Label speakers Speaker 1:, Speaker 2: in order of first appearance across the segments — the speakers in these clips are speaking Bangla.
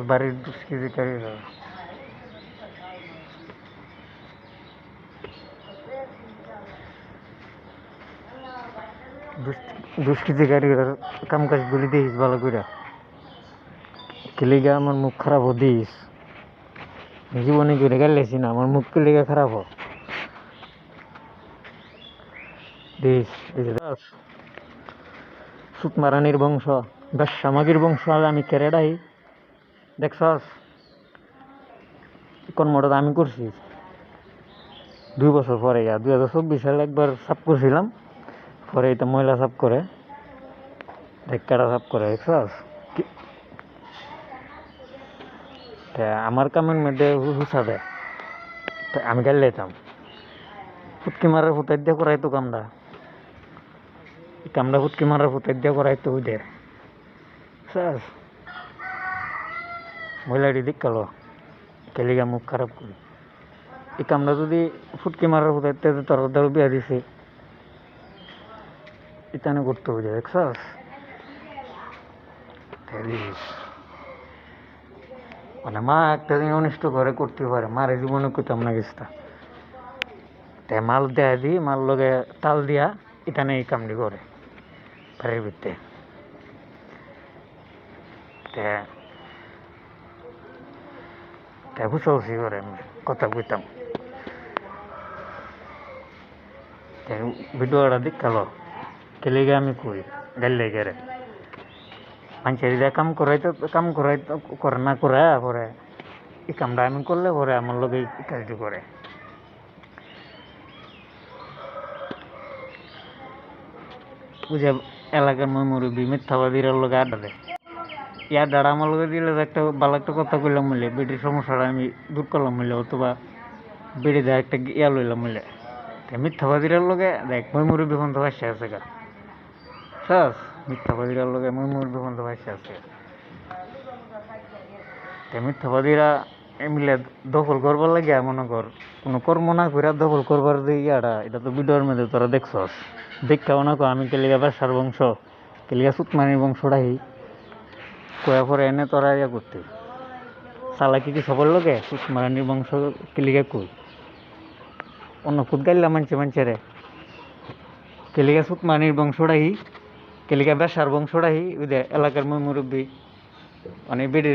Speaker 1: বাড়ির দুষ্কৃতিকারীরা দুষ্কৃতিকারীরা কাম কাজগুলি দিস ভালো করে কিলিগা আমার মুখ খারাপ হো দিস জীবনে করে গেলেছি না আমার মুখ কিলিগা খারাপ হো দিস সুতমারানির বংশ বেশামাগির বংশ আমি কেরেডাই দেখছস কর্মটা আমি করছি 2 বছর পরে 2024 সালে একবার সাফ করছিলাম পরে এটা ময়লা সাফ করে ঢেক্কাটা সাফ করে দেখছস আমার কামের মধ্যে হুসা দেয় আমি গেলে যেতাম ফুটকি মারার ফুটাই দিয়ে করাইতো কামটা ফুটকি মারার ফুটাই দিয়ে করাইতো ওদের বুঝছস মহিলাটি দেখালো কেলিগা মুখ খারাপ করি এই কামটা যদি ফুটকি মারার ফুটাইতে তোর দ্বারা বিয়া দিছে ইতানে করতে হবে দেখছস মানে মা একটা দিন অনিষ্ট করে করতে পারে মারে জীবনে করতাম না গেছটা তাই মাল দেয়া দি মাল লগে তাল দিয়া ইতানে এই কামটি করে বাড়ির ভিতরে তাই হুসাহুসি করে কথা কইতাম ভিডিওটা দেখালো কেলিগে আমি কই গাইলে গেরে মানুষের যা কাম করাইতো করে না করে পরে এই কামটা আমি করলে পরে আমার লোক এই কাজটি করে বুঝে এলাকার মুরব্বী মিথ্যাবাদীর লোক আড্ডা দেয় ইয়ার দ্বারা আমার লোকে দিলে একটা ভালো একটা কথা কইলাম বলে বেটির সমস্যাটা আমি দূর করলাম বলে অথবা বেড়ে দেয় একটা ইয়া লইলাম বলে মিথ্যাবাদীর লোকে দেখ মুরব্বী ফোন তো ভাসে আছে গা সস মিথ্যাবাদীর লোকে মুরব্বী ফোন তো ভাসে আছে মিথ্যাবাদীরা মিলে দখল করবার লাগে মনে কর কোনো কর্ম না করে দখল করবার যে ইয়াটা এটা তো ভিডিওর মধ্যে তোরা দেখছস দেখাও না কো আমি কেলিগা বেসার বংশ কেলিগা সুতমানির বংশটাই কয়া পরে এনে তোরা ইয়া করতে চালাকি কি সবার লোকে সুতমানির বংশ কেলিগা কই অন্য খুদ গাইলা মানছে রে কেলিগা সুতমানির বংশটাই কেলিগা বেসার বংশটাই ওই যে এলাকার মুরব্বী মানে বেড়ি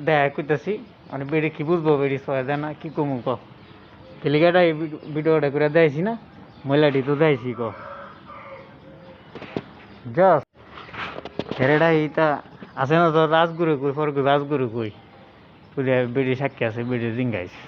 Speaker 1: দেখা করতেছি মানে বেড়ি কি বুঝবো বেড়ি সবাই দেয় না কি কমু ক কেলিগাটা এই ভিডিওটা করে দেয়ছি না মহিলাটি তো দেয়ছি ক জাস ছেড়েটা এইটা আছে না তো রাজগুরু কই ফরগু রাজগুরু কই বেড়ি সাক্ষী আছে বেড়ি জিঙ্গাইছে